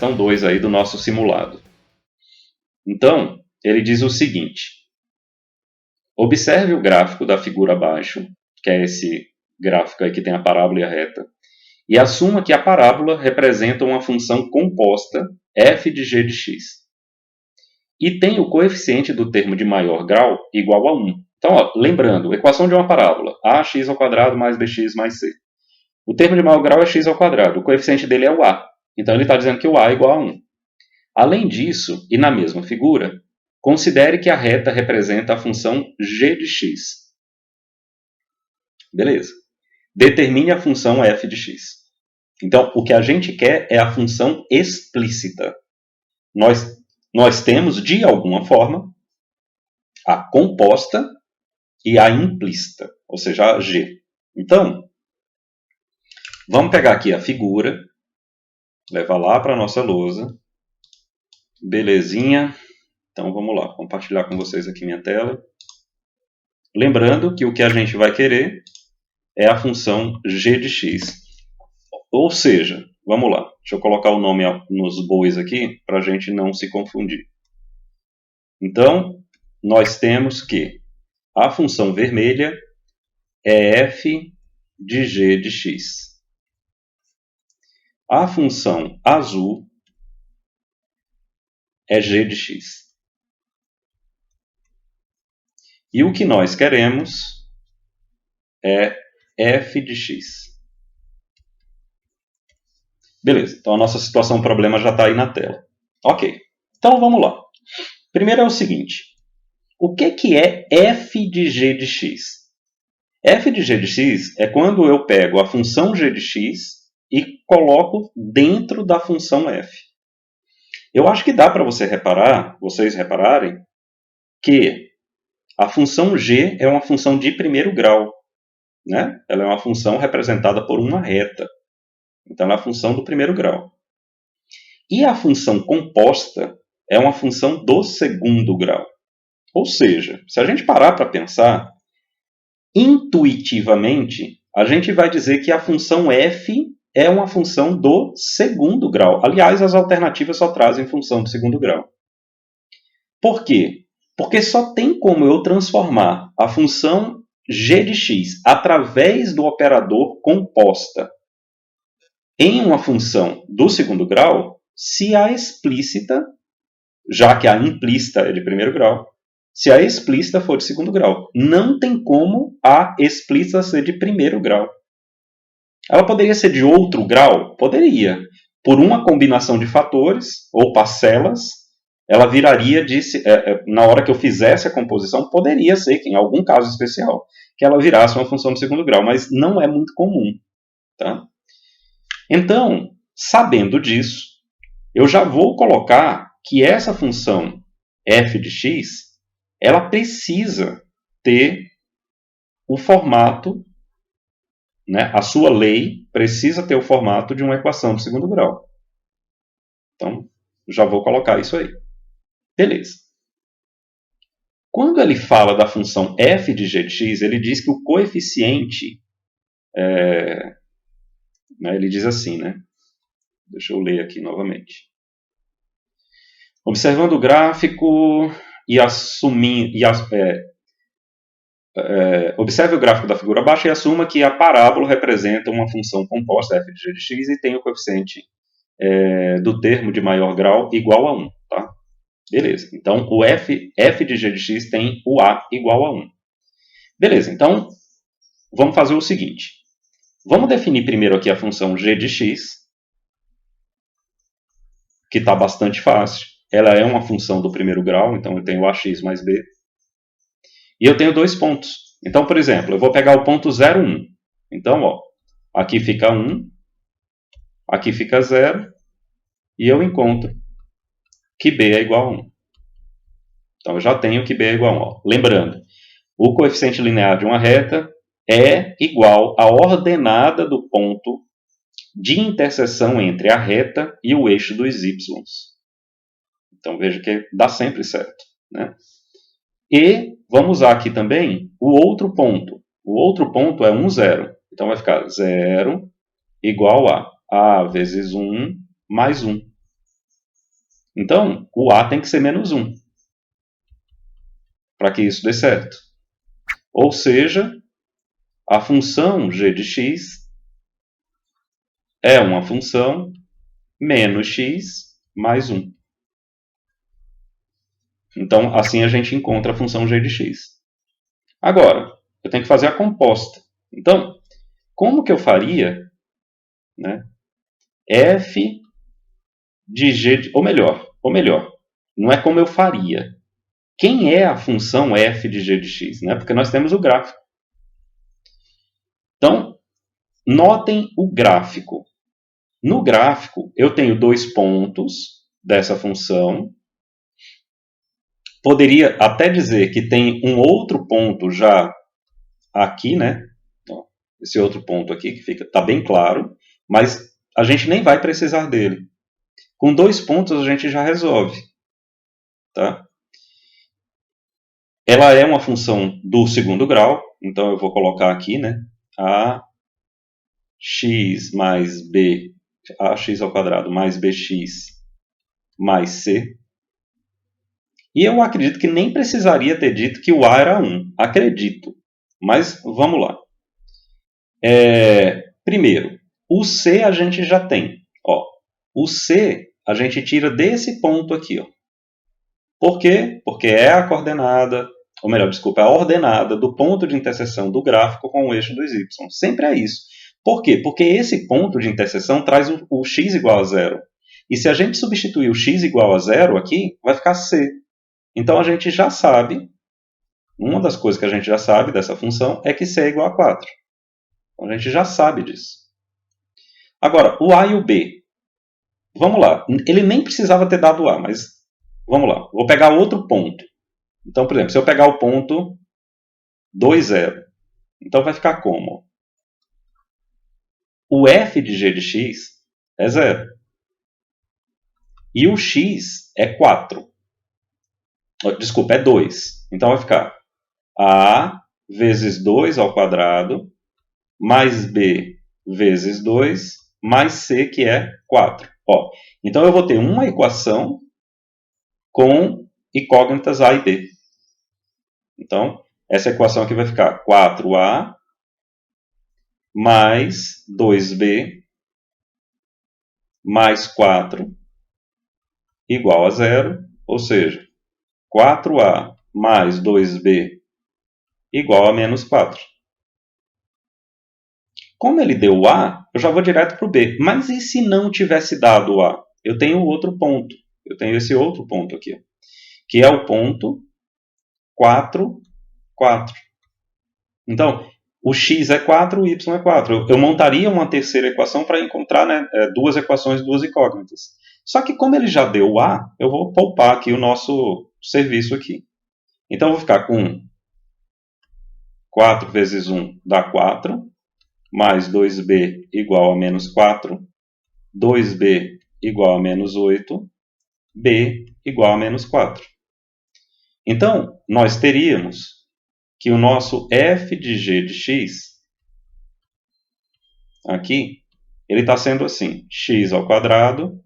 questão 2 aí do nosso simulado. Então, ele diz o seguinte: observe o gráfico da figura abaixo, que é esse gráfico aí que tem a parábola e a reta, e assuma que a parábola representa uma função composta f de g de x. E tem o coeficiente do termo de maior grau igual a 1. Então, ó, lembrando, equação de uma parábola, ax² mais bx mais c. O termo de maior grau é x ao quadrado, o coeficiente dele é o a. Então, ele está dizendo que o a é igual a 1. Além disso, e na mesma figura, considere que a reta representa a função g de x. Beleza. Determine a função f de x. Então, o que a gente quer é a função explícita. Nós temos, de alguma forma, a composta e a implícita, ou seja, a g. Então, vamos pegar aqui a figura, levar lá para a nossa lousa. Belezinha. Então, vamos lá, compartilhar com vocês aqui minha tela. Lembrando que o que a gente vai querer é a função g de x. Ou seja, vamos lá, deixa eu colocar o nome nos bois aqui para a gente não se confundir. Então, nós temos que a função vermelha é f de g de x. A função azul é g de x. E o que nós queremos é f de x. Beleza, então a nossa situação problema já está aí na tela. Ok, então vamos lá. Primeiro é o seguinte: o que é f de g de x? F de g de x é quando eu pego a função g de x e coloco dentro da função f. Eu acho que dá para vocês repararem, que a função g é uma função de primeiro grau, né? Ela é uma função representada por uma reta. Então, ela é a função do primeiro grau. E a função composta é uma função do segundo grau. Ou seja, se a gente parar para pensar, intuitivamente, a gente vai dizer que a função f é uma função do segundo grau. Aliás, as alternativas só trazem função do segundo grau. Por quê? Porque só tem como eu transformar a função g de x através do operador composta em uma função do segundo grau se a explícita, já que a implícita é de primeiro grau, se a explícita for de segundo grau. Não tem como a explícita ser de primeiro grau. Ela poderia ser de outro grau? Poderia. Por uma combinação de fatores ou parcelas, ela viraria na hora que eu fizesse a composição, poderia ser que em algum caso especial que ela virasse uma função de segundo grau, mas não é muito comum. Tá? Então, sabendo disso, eu já vou colocar que essa função f de x, ela precisa ter o formato, né? A sua lei precisa ter o formato de uma equação de segundo grau. Então, já vou colocar isso aí. Beleza. Quando ele fala da função f de g de x, ele diz que o coeficiente ele diz assim, né? Deixa eu ler aqui novamente. Observando o gráfico e observe o gráfico da figura abaixo e assuma que a parábola representa uma função composta f de g de x e tem o coeficiente do termo de maior grau igual a 1. Tá? Beleza. Então, o f de g de x tem o a igual a 1. Beleza. Então, vamos fazer o seguinte. Vamos definir primeiro aqui a função g de x, que está bastante fácil. Ela é uma função do primeiro grau, então eu tenho ax mais b. E eu tenho dois pontos. Então, por exemplo, eu vou pegar o ponto 0, 1. Então, ó, aqui fica 1, aqui fica 0, e eu encontro que b é igual a 1. Então, eu já tenho que b é igual a 1. Ó. Lembrando, o coeficiente linear de uma reta é igual à ordenada do ponto de interseção entre a reta e o eixo dos y. Então, veja que dá sempre certo. Né? E vamos usar aqui também o outro ponto. O outro ponto é 1, 0. Então, vai ficar 0 igual a vezes 1 mais 1. Então, o A tem que ser menos 1 para que isso dê certo. Ou seja, a função g de x é uma função menos x mais 1. Então, assim a gente encontra a função g de x. Agora, eu tenho que fazer a composta. Então, como que eu faria, né, f de g, ou melhor, não é como eu faria. Quem é a função f de g de x? Né? Porque nós temos o gráfico. Então, notem o gráfico. No gráfico, eu tenho 2 pontos dessa função. Poderia até dizer que tem um outro ponto já aqui, né? Esse outro ponto aqui que está bem claro, mas a gente nem vai precisar dele. Com 2 pontos a gente já resolve. Tá? Ela é uma função do segundo grau, então eu vou colocar aqui, né? Ax mais b, ax ao quadrado mais bx mais c. E eu acredito que nem precisaria ter dito que o a era 1. Acredito. Mas vamos lá. Primeiro, o c a gente já tem. Ó, o c a gente tira desse ponto aqui. Ó. Por quê? Porque é a coordenada, ou melhor, desculpa, a ordenada do ponto de interseção do gráfico com o eixo dos y. Sempre é isso. Por quê? Porque esse ponto de interseção traz o x igual a zero. E se a gente substituir o x igual a zero aqui, vai ficar c. Então a gente já sabe, uma das coisas que a gente já sabe dessa função é que c é igual a 4. Então a gente já sabe disso. Agora, o a e o b. Vamos lá. Ele nem precisava ter dado a, mas vamos lá. Vou pegar outro ponto. Então, por exemplo, se eu pegar o ponto 2, 0, então vai ficar como? O f de g de x é 0. E o x é 4. Desculpa, é 2. Então vai ficar a vezes 2 ao quadrado mais b vezes 2 mais c, que é 4. Ó, então eu vou ter uma equação com incógnitas a e b. Então, essa equação aqui vai ficar 4a mais 2b mais 4 igual a 0, ou seja, 4a mais 2b igual a menos 4. Como ele deu o a, eu já vou direto para o b. Mas e se não tivesse dado o a? Eu tenho outro ponto. Eu tenho esse outro ponto aqui, que é o ponto 4, 4. Então, o x é 4, o y é 4. Eu montaria uma terceira equação para encontrar, né, duas equações, duas incógnitas. Só que como ele já deu o a, eu vou poupar aqui o nosso serviço aqui. Então, eu vou ficar com 4 vezes 1 dá 4, mais 2b igual a menos 4, 2b igual a menos 8, b igual a menos 4. Então, nós teríamos que o nosso f de g de x, aqui, ele está sendo assim, x ao quadrado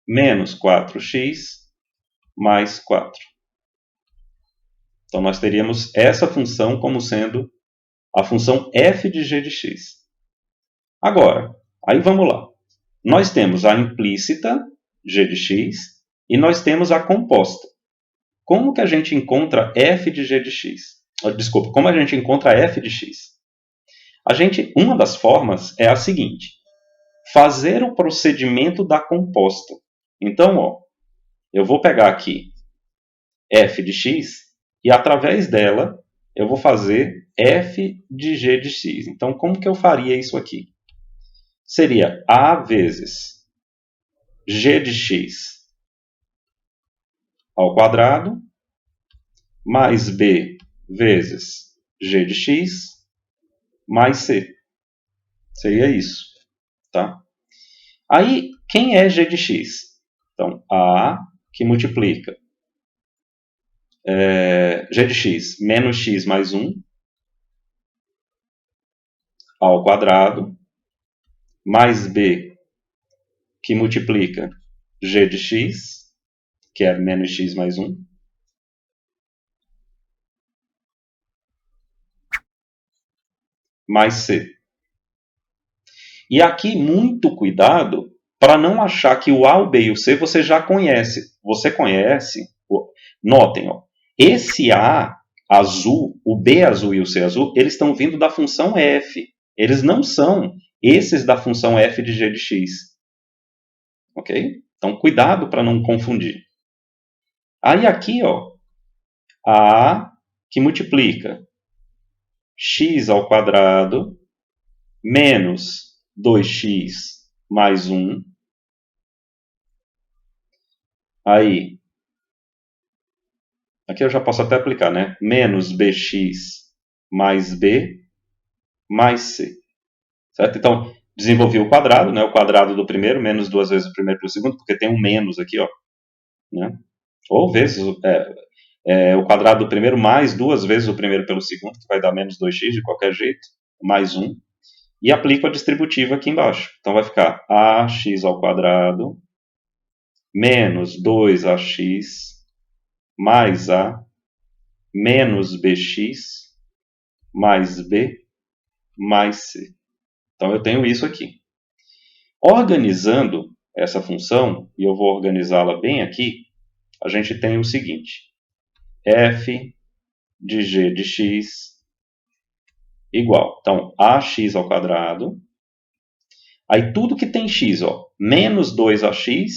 menos 4x mais 4. Então, nós teríamos essa função como sendo a função f de g de x. Agora, aí vamos lá. Nós temos a implícita, g de x, e nós temos a composta. Como que a gente encontra f de g de x? Desculpa, como a gente encontra f de x? Uma das formas é a seguinte: fazer o procedimento da composta. Então, ó, eu vou pegar aqui f de x e através dela eu vou fazer f de g de x. Então, como que eu faria isso aqui? Seria a vezes g de x ao quadrado mais b vezes g de x mais c. Seria isso. Tá? Aí, quem é g de x? Então, a que multiplica g de x menos x mais 1 ao quadrado mais b que multiplica g de x que é menos x mais 1. Mais c. E aqui, muito cuidado para não achar que o A, o B e o C você já conhece. Você conhece, notem, ó, esse A azul, o B azul e o C azul, eles estão vindo da função f. Eles não são esses da função f de g de x. Ok? Então, cuidado para não confundir. Aí aqui, ó, A que multiplica x ao quadrado menos 2x mais 1. Aí, aqui eu já posso até aplicar, né? Menos bx mais b mais c. Certo? Então, desenvolvi o quadrado, né? O quadrado do primeiro, menos 2 vezes o primeiro pelo segundo, porque tem um menos aqui, ó. Né? Ou vezes o quadrado do primeiro mais 2 vezes o primeiro pelo segundo, que vai dar menos 2x de qualquer jeito, mais 1. E aplico a distributiva aqui embaixo. Então vai ficar ax ao quadrado menos 2ax mais a menos bx mais b mais c. Então eu tenho isso aqui. Organizando essa função, e eu vou organizá-la bem aqui, a gente tem o seguinte: f de g de x igual. Então, ax ao quadrado. Aí tudo que tem x, ó, menos 2ax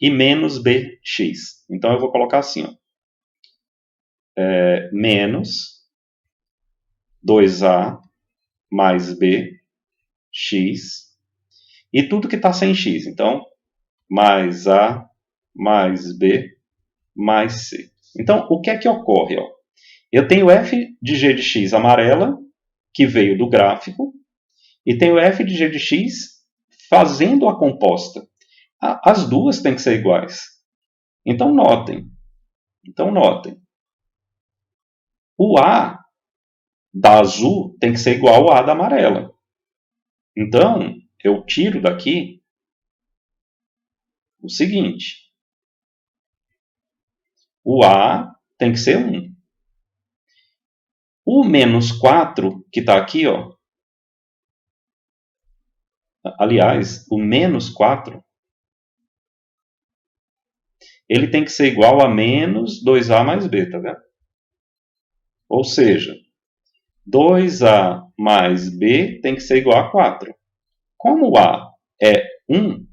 e menos bx. Então eu vou colocar assim, ó, menos 2a mais b, x, e tudo que está sem x. Então, mais a mais b mais c. Então, o que é que ocorre? Ó? Eu tenho f de g de x amarela, que veio do gráfico, e tenho f de g de x fazendo a composta. As duas têm que ser iguais. Então, notem. O A da azul tem que ser igual ao A da amarela. Então, eu tiro daqui o seguinte. O A tem que ser 1. O menos 4, que está aqui, ó. Aliás, o menos 4, ele tem que ser igual a menos 2A mais B, tá vendo? Ou seja, 2A mais B tem que ser igual a 4. Como o A é 1,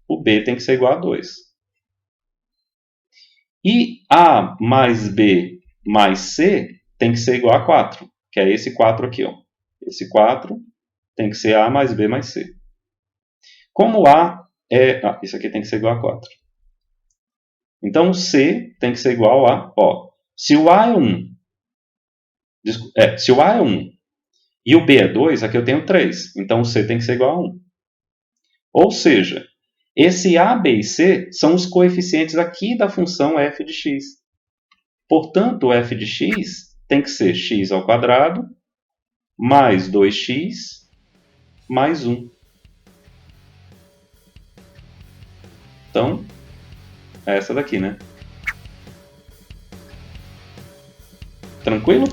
o B tem que ser igual a 2. E A mais B mais C tem que ser igual a 4, que é esse 4 aqui. Ó. Esse 4 tem que ser A mais B mais C. Como A é... isso aqui tem que ser igual a 4. Então, o C tem que ser igual a... Ó, se o A é 1... se o A é 1 e o B é 2, aqui eu tenho 3. Então, o C tem que ser igual a 1. Ou seja, esse A, B e C são os coeficientes aqui da função f de x. Portanto, o f de x tem que ser x ao quadrado mais 2x mais 1. Então, é essa daqui, né? Tranquilo?